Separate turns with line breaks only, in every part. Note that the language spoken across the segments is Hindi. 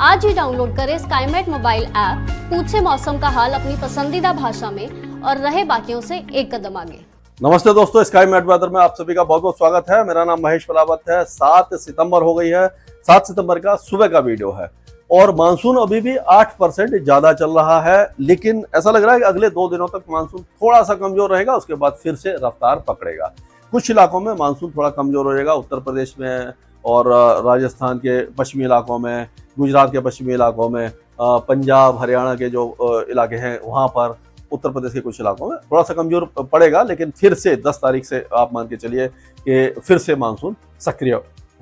आज ही डाउनलोड करें स्काईमेट मोबाइल ऐप, पूछे मौसम का हाल अपनी पसंदीदा भाषा में और रहे बाकियों से एक कदम आगे।
नमस्ते दोस्तों, स्काईमेट वेदर में आप सभी का बहुत बहुत स्वागत है। मेरा नाम महेश पलावत है। 7 सितंबर हो गई है। 7 सितंबर का सुबह का वीडियो है और मानसून अभी भी 8% ज्यादा चल रहा है, लेकिन ऐसा लग रहा है कि अगले 2 दिनों तक मानसून थोड़ा सा कमजोर रहेगा, उसके बाद फिर से रफ्तार पकड़ेगा। कुछ इलाकों में मानसून थोड़ा कमजोर हो जाएगा, उत्तर प्रदेश में और राजस्थान के पश्चिमी इलाकों में, गुजरात के पश्चिमी इलाकों में, पंजाब हरियाणा के जो इलाके हैं वहाँ पर, उत्तर प्रदेश के कुछ इलाकों में थोड़ा सा कमजोर पड़ेगा, लेकिन फिर से 10 तारीख से आप मान के चलिए कि फिर से मानसून सक्रिय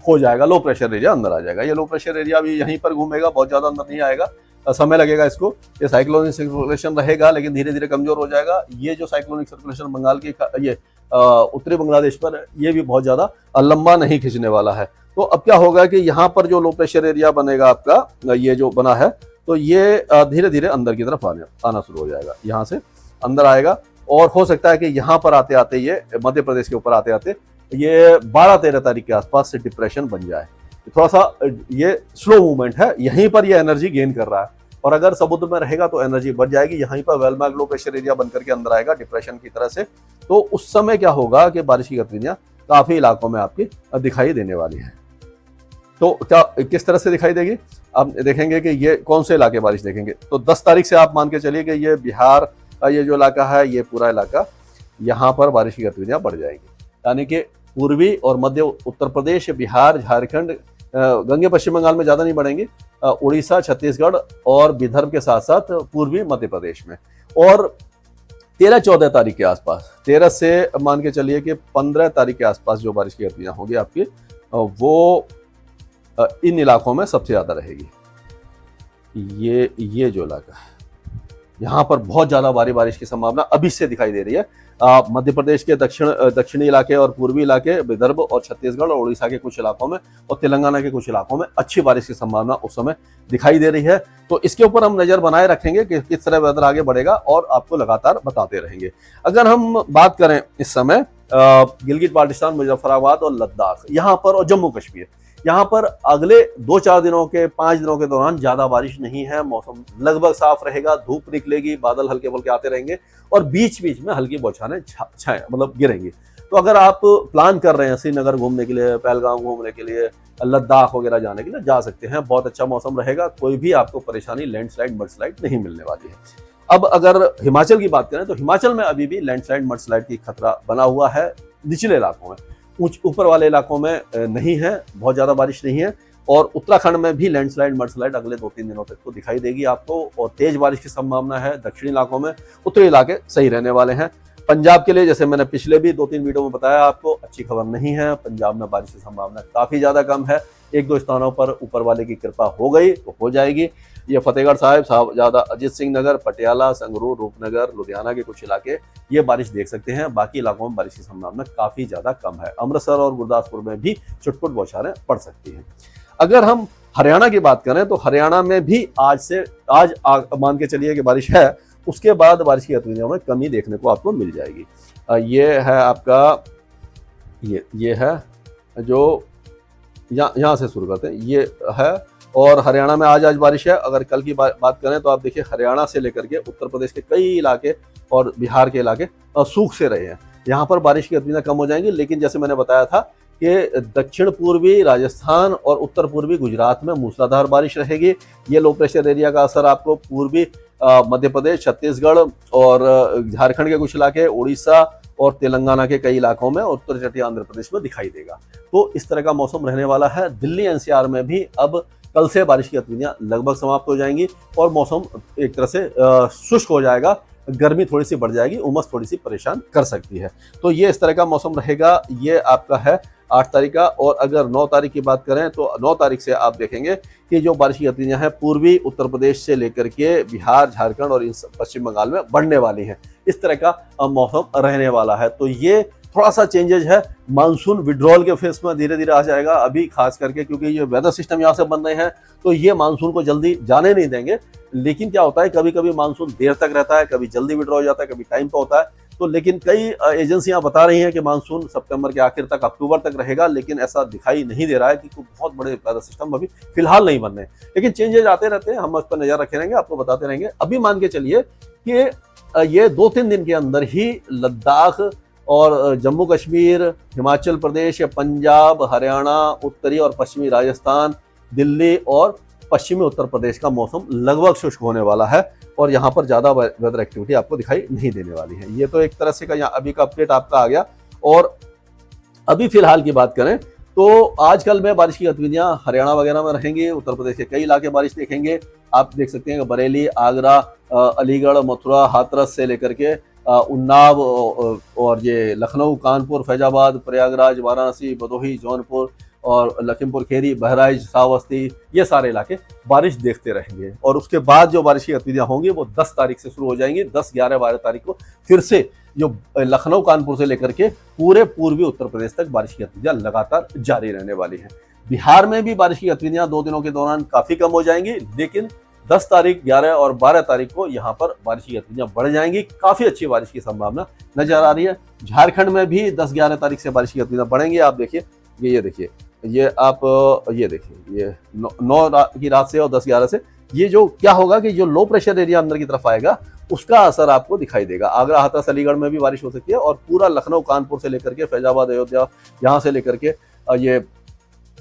हो जाएगा। लो प्रेशर एरिया अंदर आ जाएगा। ये लो प्रेशर एरिया भी यहीं पर घूमेगा, बहुत ज़्यादा अंदर नहीं आएगा, समय लगेगा इसको। ये साइक्लोनिक सर्कुलेशन रहेगा, लेकिन धीरे धीरे कमजोर हो जाएगा। ये जो साइक्लोनिक सर्कुलेशन बंगाल की ये उत्तरी बांग्लादेश पर, ये भी बहुत ज़्यादा लंबा नहीं खींचने वाला है। तो अब क्या होगा कि यहाँ पर जो लो प्रेशर एरिया बनेगा आपका, ये जो बना है, तो ये धीरे धीरे अंदर की तरफ आना शुरू हो जाएगा। यहाँ से अंदर आएगा और हो सकता है कि यहाँ पर आते आते ये मध्य प्रदेश के ऊपर आते आते ये 12-13 तारीख के आसपास से डिप्रेशन बन जाए। थोड़ा सा ये स्लो मूवमेंट है, यहीं पर ये एनर्जी गेन कर रहा है और अगर समुद्र में रहेगा तो एनर्जी बढ़ जाएगी। यहीं पर वेलमार्क लो प्रेशर एरिया बनकर के अंदर आएगा डिप्रेशन की तरह से। तो उस समय क्या होगा कि बारिश की गतिविधियां काफी इलाकों में आपकी दिखाई देने वाली है। तो क्या किस तरह से दिखाई देगी, अब देखेंगे कि ये कौन से इलाके बारिश देखेंगे। तो 10 तारीख से आप मान के चलिए कि ये बिहार का ये जो इलाका है, ये पूरा इलाका, यहाँ पर बारिश की गतिविधियां बढ़ जाएगी। यानी कि पूर्वी और मध्य उत्तर प्रदेश, बिहार, झारखंड, गंगे पश्चिम बंगाल में ज़्यादा नहीं बढ़ेंगे, उड़ीसा, छत्तीसगढ़ और विदर्भ के साथ साथ पूर्वी मध्य प्रदेश में। और 13-14 तारीख के आसपास, 13 से मान के चलिए कि 15 तारीख के आसपास जो बारिश की गतिविधियां होगी आपकी, वो इन इलाकों में सबसे ज़्यादा रहेगी। ये जो इलाका है, यहाँ पर बहुत ज़्यादा भारी बारिश की संभावना अभी से दिखाई दे रही है। मध्य प्रदेश के दक्षिणी इलाके और पूर्वी इलाके, विदर्भ और छत्तीसगढ़ और उड़ीसा के कुछ इलाकों में और तेलंगाना के कुछ इलाकों में अच्छी बारिश की संभावना उस समय दिखाई दे रही है। तो इसके ऊपर हम नज़र बनाए रखेंगे कि किस तरह वेदर आगे बढ़ेगा और आपको लगातार बताते रहेंगे। अगर हम बात करें इस समय गिलगित बाल्टिस्तान, मुजफ्फराबाद और लद्दाख, यहाँ पर, और जम्मू कश्मीर, यहाँ पर अगले 2-4 दिनों के 5 दिनों के दौरान ज्यादा बारिश नहीं है। मौसम लगभग साफ रहेगा, धूप निकलेगी, बादल हल्के फुल्के आते रहेंगे और बीच बीच में हल्की बौछारें मतलब गिरेंगी। तो अगर आप प्लान कर रहे हैं श्रीनगर घूमने के लिए, पहलगाम घूमने के लिए, लद्दाख वगैरह जाने के लिए, जा सकते हैं। बहुत अच्छा मौसम रहेगा, कोई भी आपको परेशानी, लैंडस्लाइड, मडस्लाइड नहीं मिलने वाली है। अब अगर हिमाचल की बात करें तो हिमाचल में अभी भी लैंडस्लाइड, मडस्लाइड की खतरा बना हुआ है निचले इलाकों में। ऊपर वाले इलाकों में नहीं है, बहुत ज़्यादा बारिश नहीं है। और उत्तराखंड में भी लैंडस्लाइड, मडस्लाइड अगले 2-3 दिनों तक तो दिखाई देगी आपको और तेज बारिश की संभावना है दक्षिणी इलाकों में। उत्तरी इलाके सही रहने वाले हैं। पंजाब के लिए, जैसे मैंने पिछले भी 2-3 वीडियो में बताया आपको, अच्छी खबर नहीं है। पंजाब में बारिश की संभावना काफ़ी ज़्यादा कम है। 1-2 स्थानों पर ऊपर वाले की कृपा हो गई तो हो जाएगी। ये फतेहगढ़ साहब ज़्यादा, अजीत सिंह नगर, पटियाला, संगरूर, रूपनगर, लुधियाना के कुछ इलाके ये बारिश देख सकते हैं। बाकी इलाकों में बारिश की संभावना काफ़ी ज़्यादा कम है। अमृतसर और गुरदासपुर में भी छुटपुट बौछारें पड़ सकती हैं। अगर हम हरियाणा की बात करें तो हरियाणा में भी आज मान के चलिए कि बारिश है, उसके बाद बारिश की गतिविधियों में कमी देखने को आपको मिल जाएगी। ये है आपका, ये है जो यहाँ से शुरू करते हैं, ये है। और हरियाणा में आज बारिश है। अगर कल की बात करें तो आप देखिए, हरियाणा से लेकर के उत्तर प्रदेश के कई इलाके और बिहार के इलाके सूख से रहे हैं। यहाँ पर बारिश की गतिविधियां कम हो जाएंगी, लेकिन जैसे मैंने बताया था कि दक्षिण पूर्वी राजस्थान और उत्तर पूर्वी गुजरात में मूसलाधार बारिश रहेगी। ये लो प्रेशर एरिया का असर आपको पूर्वी मध्य प्रदेश, छत्तीसगढ़ और झारखंड के कुछ इलाके, उड़ीसा और तेलंगाना के कई इलाकों में और उत्तर तटीय आंध्र प्रदेश में दिखाई देगा। तो इस तरह का मौसम रहने वाला है। दिल्ली एनसीआर में भी अब कल से बारिश की गतिविधियां लगभग समाप्त हो जाएंगी और मौसम एक तरह से शुष्क हो जाएगा। गर्मी थोड़ी सी बढ़ जाएगी, उमस थोड़ी सी परेशान कर सकती है। तो ये इस तरह का मौसम रहेगा। ये आपका है 8 तारीख का। और अगर 9 तारीख की बात करें तो 9 तारीख से आप देखेंगे कि जो बारिश की गतिविधियां हैं पूर्वी उत्तर प्रदेश से लेकर के बिहार, झारखंड और पश्चिम बंगाल में बढ़ने वाली हैं। इस तरह का मौसम रहने वाला है। तो ये थोड़ा सा चेंजेज है। मानसून विड्रॉल के फेस में धीरे धीरे आ जाएगा अभी, खास करके क्योंकि ये वेदर सिस्टम यहाँ से बन रहे हैं तो ये मानसून को जल्दी जाने नहीं देंगे। लेकिन क्या होता है, कभी कभी मानसून देर तक रहता है, कभी जल्दी विड्रॉ हो जाता है, कभी टाइम पे होता है। तो लेकिन कई एजेंसियां बता रही हैं कि मानसून सितंबर के आखिर तक, अक्टूबर तक रहेगा, लेकिन ऐसा दिखाई नहीं दे रहा है कि कोई बहुत बड़े वेदर सिस्टम अभी फिलहाल नहीं बन रहे। लेकिन चेंजेज आते रहते हैं, हम उस पर नजर रखे रहेंगे, आपको बताते रहेंगे। अभी मान के चलिए कि ये 2-3 दिन के अंदर ही लद्दाख और जम्मू कश्मीर, हिमाचल प्रदेश, पंजाब, हरियाणा, उत्तरी और पश्चिमी राजस्थान, दिल्ली और पश्चिमी उत्तर प्रदेश का मौसम लगभग शुष्क होने वाला है और यहाँ पर ज्यादा वेदर एक्टिविटी आपको दिखाई नहीं देने वाली है। ये तो एक तरह से का यहाँ अभी का अपडेट आपका आ गया। और अभी फिलहाल की बात करें तो आजकल में बारिश की गतिविधियां हरियाणा वगैरह में रहेंगी, उत्तर प्रदेश के कई इलाके बारिश देखेंगे। आप देख सकते हैं कि बरेली, आगरा, अलीगढ़, मथुरा, हाथरस से लेकर के उन्नाव और ये लखनऊ, कानपुर, फैजाबाद, प्रयागराज, वाराणसी, भदोही, जौनपुर और लखीमपुर खीरी, बहराइच, श्रावस्ती, ये सारे इलाके बारिश देखते रहेंगे। और उसके बाद जो बारिश की गतिविधियां होंगी वो 10 तारीख से शुरू हो जाएंगी। 10, 11, 12 तारीख को फिर से जो लखनऊ, कानपुर से लेकर के पूरे पूर्वी उत्तर प्रदेश तक बारिश की गतिविधियां लगातार जारी रहने वाली हैं। बिहार में भी बारिश की गतिविधियां 2 दिनों के दौरान काफी कम हो जाएंगी, लेकिन 10 तारीख, 11 और 12 तारीख को यहाँ पर बारिश की गतिविधियां बढ़ जाएंगी। काफी अच्छी बारिश की संभावना नजर आ रही है। झारखंड में भी 10-11 तारीख से बारिश की गतिविधियां बढ़ेंगी। आप देखिए, ये देखिए, ये आप ये देखिए, ये 9 की रात से और 10-11 से ये जो क्या होगा कि जो लो प्रेशर एरिया अंदर की तरफ आएगा उसका असर आपको दिखाई देगा। आगरा, हाथरस, अलीगढ़ में भी बारिश हो सकती है और पूरा लखनऊ, कानपुर से लेकर के फैजाबाद, अयोध्या, यहाँ से लेकर के ये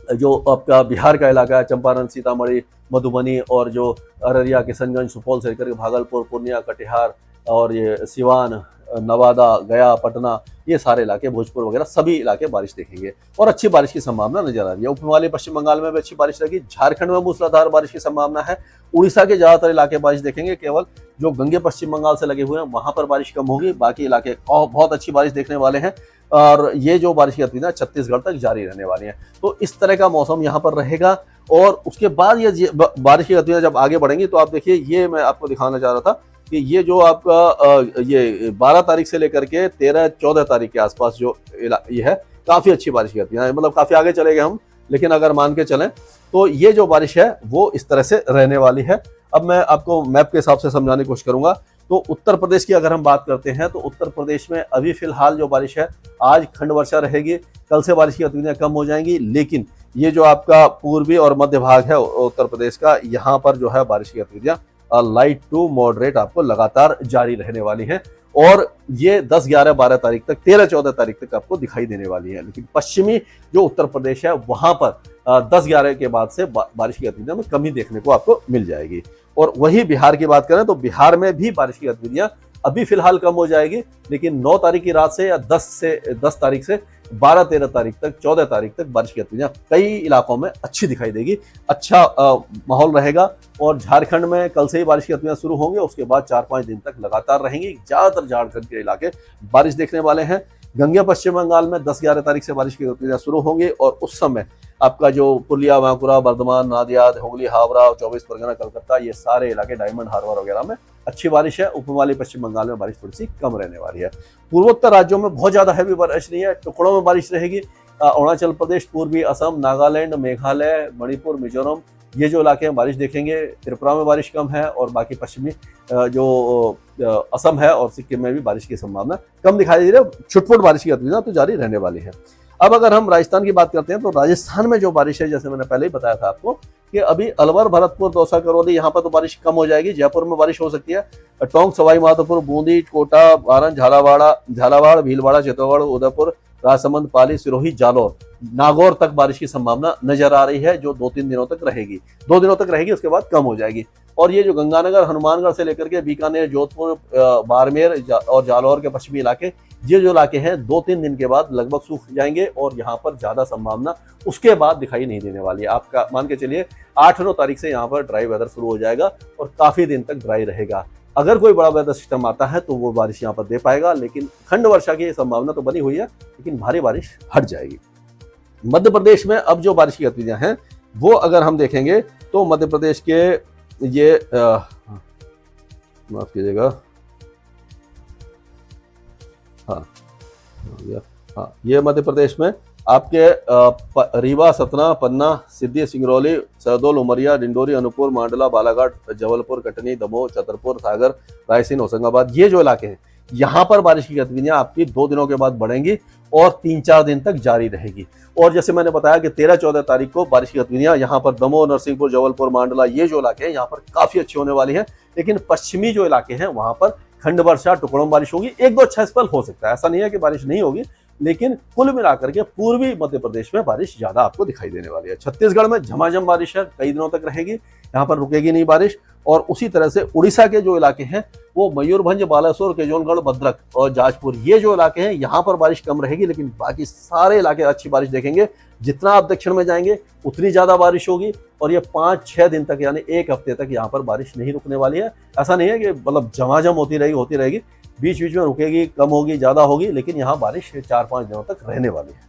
जो आपका बिहार का इलाका है, चंपारण, सीतामढ़ी, मधुबनी और जो अररिया, किशनगंज, सुपौल से लेकर के भागलपुर, पूर्णिया, कटिहार और ये सिवान, नवादा, गया, पटना, ये सारे इलाके, भोजपुर वगैरह सभी इलाके बारिश देखेंगे और अच्छी बारिश की संभावना नजर आ रही है। उप हिमालय पश्चिम बंगाल में भी अच्छी बारिश रहेगी। झारखंड में मूसलाधार बारिश की संभावना है। उड़ीसा के ज्यादातर इलाके बारिश देखेंगे। केवल जो गंगे पश्चिम बंगाल से लगे हुए हैं वहां पर बारिश कम होगी, बाकी इलाके बहुत अच्छी बारिश देखने वाले हैं। और ये जो बारिश की गतिविधियां छत्तीसगढ़ तक जारी रहने वाली हैं। तो इस तरह का मौसम यहाँ पर रहेगा। और उसके बाद ये बारिश की गतिविधियां जब आगे बढ़ेंगी तो आप देखिए, ये मैं आपको दिखाना चाह रहा था कि ये जो आपका ये 12 तारीख से लेकर के 13-14 तारीख के आसपास जो ये है, काफी अच्छी बारिश की गतिविधियां, मतलब काफी आगे चले गए हम, लेकिन अगर मान के चलें तो ये जो बारिश है वो इस तरह से रहने वाली है। अब मैं आपको मैप के हिसाब से समझाने की कोशिश करूंगा। तो उत्तर प्रदेश की अगर हम बात करते हैं तो उत्तर प्रदेश में अभी फिलहाल जो बारिश है, आज खंड वर्षा रहेगी, कल से बारिश की गतिविधियां कम हो जाएंगी। लेकिन ये जो आपका पूर्वी और मध्य भाग है उत्तर प्रदेश का, यहाँ पर जो है बारिश की गतिविधियां लाइट टू मॉडरेट आपको लगातार जारी रहने वाली है और ये 10, 11, 12 तारीख तक, 13, 14 तारीख तक आपको दिखाई देने वाली है। लेकिन पश्चिमी जो उत्तर प्रदेश है वहां पर 10, 11 के बाद से बारिश की गतिविधियां में कमी देखने को आपको मिल जाएगी। और वही बिहार की बात करें तो बिहार में भी बारिश की गतिविधियां अभी फिलहाल कम हो जाएगी, लेकिन 9 तारीख की रात से या 10 तारीख से 12, 13 तारीख तक, 14 तारीख तक बारिश की गतिविधियां कई इलाकों में अच्छी दिखाई देगी। अच्छा माहौल रहेगा। और झारखंड में कल से ही बारिश की गतिविधियां शुरू होंगी, उसके बाद 4-5 दिन तक लगातार रहेंगी। ज्यादातर झारखंड के इलाके बारिश देखने वाले हैं। गंगे पश्चिम बंगाल में 10, 11 तारीख से बारिश की गतिविधियां शुरू होंगी और उस समय आपका जो पुरलिया, बांकुरा, बर्धमान, नादिया, हुगली, हावड़ा, 24 परगना, कलकत्ता, ये सारे इलाके, डायमंड हार्बर वगैरह में अच्छी बारिश है। उप हिमालय पश्चिम बंगाल में बारिश थोड़ी सी कम रहने वाली है। पूर्वोत्तर राज्यों में बहुत ज्यादा हैवी बारिश नहीं है, टुकड़ों में बारिश रहेगी। अरुणाचल प्रदेश, पूर्वी असम, नागालैंड, मेघालय, मणिपुर, मिजोरम, ये जो इलाके हैं बारिश देखेंगे। त्रिपुरा में बारिश कम है और बाकी पश्चिमी जो असम है और सिक्किम में भी बारिश की संभावना कम दिखाई दे रही है। छुटपुट बारिश की गतिविधियां तो जारी रहने वाली है। अब अगर हम राजस्थान की बात करते हैं तो राजस्थान में जो बारिश है, जैसे मैंने पहले ही बताया था आपको कि अभी अलवर, भरतपुर, दौसा, करौली, यहाँ पर तो बारिश कम हो जाएगी। जयपुर में बारिश हो सकती है। टोंक, सवाई माधोपुर, बूंदी, कोटा, बारन, झालावाड़, भीलवाड़ा, चित्तौड़गढ़, उदयपुर, राजसमंद, पाली, सिरोही, जालौर, नागौर तक बारिश की संभावना नजर आ रही है, जो 2-3 दिनों तक रहेगी। 2 दिनों तक रहेगी, उसके बाद कम हो जाएगी। और ये जो गंगानगर, हनुमानगढ़ से लेकर के बीकानेर, जोधपुर, बाड़मेर और जालौर के पश्चिमी इलाके, ये जो इलाके हैं 2-3 दिन के बाद लगभग सूख जाएंगे और यहाँ पर ज्यादा संभावना उसके बाद दिखाई नहीं देने वाली है। आपका मान के चलिए 8-9 तारीख से यहाँ पर ड्राई वेदर शुरू हो जाएगा और काफी दिन तक ड्राई रहेगा। अगर कोई बड़ा वेदर सिस्टम आता है तो वो बारिश यहाँ पर दे पाएगा, लेकिन खंड वर्षा की संभावना तो बनी हुई है, लेकिन भारी बारिश हट जाएगी। मध्य प्रदेश में अब जो बारिश की गतिविधियां हैं वो अगर हम देखेंगे तो मध्य प्रदेश के ये माफ कीजिएगा, हाँ, ये मध्य प्रदेश में आपके रीवा, सतना, पन्ना, सिद्धि, सिंगरौली, शहडोल, उमरिया, डिंडोरी, अनूपपुर, मांडला, बालाघाट, जबलपुर, कटनी, दमोह, छतरपुर, सागर, रायसेन, होशंगाबाद, ये जो इलाके हैं यहाँ पर बारिश की गतिविधियां आपकी 2 दिनों के बाद बढ़ेंगी और 3-4 दिन तक जारी रहेगी। और जैसे मैंने बताया कि 13-14 तारीख को बारिश की गतिविधियां यहाँ पर दमोह, नरसिंहपुर, जबलपुर, मांडला, ये जो इलाके हैं यहाँ पर काफी अच्छी होने वाली है। लेकिन पश्चिमी जो इलाके हैं वहां पर खंड वर्षा, टुकड़ों में बारिश होगी। एक दो अच्छा स्पेल हो सकता है, ऐसा नहीं है कि बारिश नहीं होगी, लेकिन कुल मिलाकर के पूर्वी मध्य प्रदेश में बारिश ज्यादा आपको दिखाई देने वाली है। छत्तीसगढ़ में झमाझम बारिश है, कई दिनों तक रहेगी, यहाँ पर रुकेगी नहीं बारिश। और उसी तरह से उड़ीसा के जो इलाके हैं वो मयूरभंज, बालासोर, केजोनगढ़, भद्रक और जाजपुर, ये जो इलाके हैं यहाँ पर बारिश कम रहेगी, लेकिन बाकी सारे इलाके अच्छी बारिश देखेंगे। जितना आप दक्षिण में जाएंगे उतनी ज्यादा बारिश होगी और ये 5-6 दिन तक यानी एक हफ्ते तक यहाँ पर बारिश नहीं रुकने वाली है। ऐसा नहीं है कि मतलब झमाझम होती रहेगी, बीच बीच में रुकेगी, कम होगी, ज्यादा होगी, लेकिन यहाँ बारिश 4-5 दिनों तक रहने वाली है।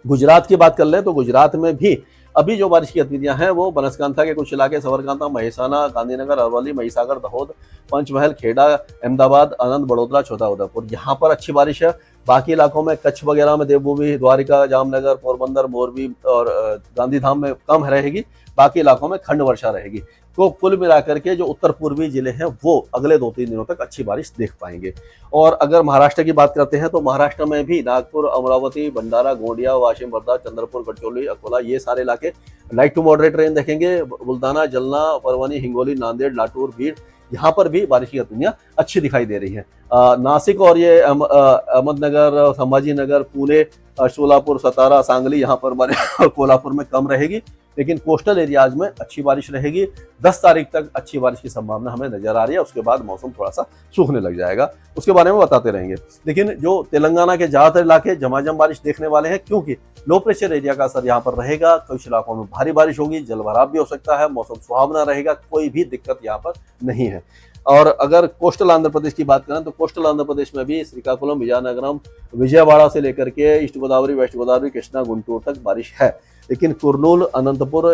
गुजरात की बात कर ले तो गुजरात में भी अभी जो बारिश की गतिविधियां हैं वो बनासकांठा के कुछ इलाके, सबरकांठा, महेसाना, गांधीनगर, अरवली, महिसागर, दाहोद, पंचमहल, खेड़ा, अहमदाबाद, आनंद, बड़ोदरा, छोटा उदयपुर, यहाँ पर अच्छी बारिश है। बाकी इलाकों में कच्छ वगैरह में, देवभूमि, द्वारिका, जामनगर, पोरबंदर, मोरबी और गांधीधाम में कम रहेगी। बाकी इलाकों में खंड वर्षा रहेगी। तो कुल मिलाकर के जो उत्तर पूर्वी जिले हैं वो अगले 2-3 दिनों तक अच्छी बारिश देख पाएंगे। और अगर महाराष्ट्र की बात करते हैं तो महाराष्ट्र में भी नागपुर, अमरावती, भंडारा, गोंडिया, वाशिम, वर्धा, चंद्रपुर, गडचिरोली, अकोला, ये सारे इलाके लाइट टू मॉडरेट रेन देखेंगे। बुल्दाना, जलना, परभनी, हिंगोली, नांदेड़, लातूर, बीड़, यहाँ पर भी बारिश की गतिविधियां अच्छी दिखाई दे रही है। नासिक और ये अहमदनगर, संभाजीनगर, पुणे, सोलापुर, सतारा, सांगली, यहाँ पर बारिश कोल्हापुर में कम रहेगी, लेकिन कोस्टल एरियाज में अच्छी बारिश रहेगी। 10 तारीख तक अच्छी बारिश की संभावना हमें नजर आ रही है। उसके बाद मौसम थोड़ा सा सूखने लग जाएगा, उसके बारे में बताते रहेंगे। लेकिन जो तेलंगाना के ज्यादातर इलाके झमाझम बारिश देखने वाले हैं, क्योंकि लो प्रेशर एरिया का असर यहाँ पर रहेगा। कुछ इलाकों में भारी बारिश होगी, जलभराव भी हो सकता है, मौसम सुहावना रहेगा, कोई भी दिक्कत यहाँ पर नहीं है। और अगर कोस्टल आंध्र प्रदेश की बात करें तो कोस्टल आंध्र प्रदेश में भी श्रीकाकुलम, विजयनगरम, विजयवाड़ा से लेकर के ईस्ट गोदावरी, वेस्ट गोदावरी, कृष्णा, गुंटूर तक बारिश है। लेकिन कुर्नूल, अनंतपुर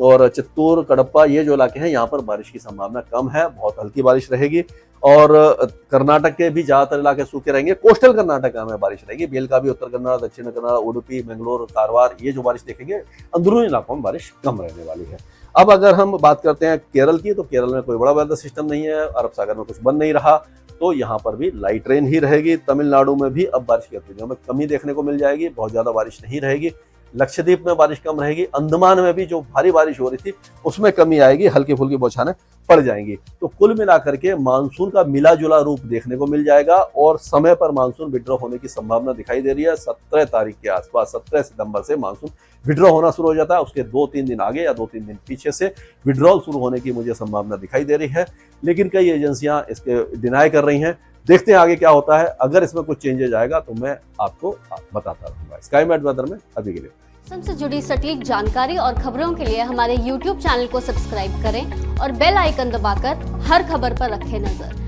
और चित्तूर, कडप्पा, ये जो इलाके हैं यहाँ पर बारिश की संभावना कम है, बहुत हल्की बारिश रहेगी। और कर्नाटक के भी ज्यादातर इलाके सूखे रहेंगे। कोस्टल कर्नाटक में बारिश रहेगी, बेलगावी, उत्तर कन्नड़, दक्षिण कन्नड़, उडुपी, बेंगलोर, कारवार, ये जो बारिश देखेंगे, अंदरूनी इलाकों में बारिश कम रहने वाली है। अब अगर हम बात करते हैं केरल की, तो केरल में कोई बड़ा वेदर सिस्टम नहीं है, अरब सागर में कुछ बन नहीं रहा, तो यहाँ पर भी लाइट रेन ही रहेगी। तमिलनाडु में भी अब बारिश की गतिविधियों में कमी देखने को मिल जाएगी, बहुत ज्यादा बारिश नहीं रहेगी। लक्षद्वीप में बारिश कम रहेगी। अंडमान में भी जो भारी बारिश हो रही थी उसमें कमी आएगी, हल्की फुल्की बौछारें पड़ जाएंगी। तो कुल मिलाकर के मानसून का मिला जुला रूप देखने को मिल जाएगा और समय पर मानसून विड्रॉ होने की संभावना दिखाई दे रही है। 17 तारीख के आसपास, 17 सितंबर से मानसून विड्रॉ होना शुरू हो जाता है। उसके 2-3 दिन आगे या 2-3 दिन पीछे से विड्रॉल शुरू होने की मुझे संभावना दिखाई दे रही है, लेकिन कई एजेंसियां इसके डिनाई कर रही हैं। देखते हैं आगे क्या होता है। अगर इसमें कुछ चेंजेज आएगा तो मैं आपको बताता रहूंगा। स्काईमेट वेदर में अभी के लिए
मौसम से जुड़ी सटीक जानकारी और खबरों के लिए हमारे YouTube चैनल को सब्सक्राइब करें और बेल आइकन दबाकर हर खबर पर रखें नजर।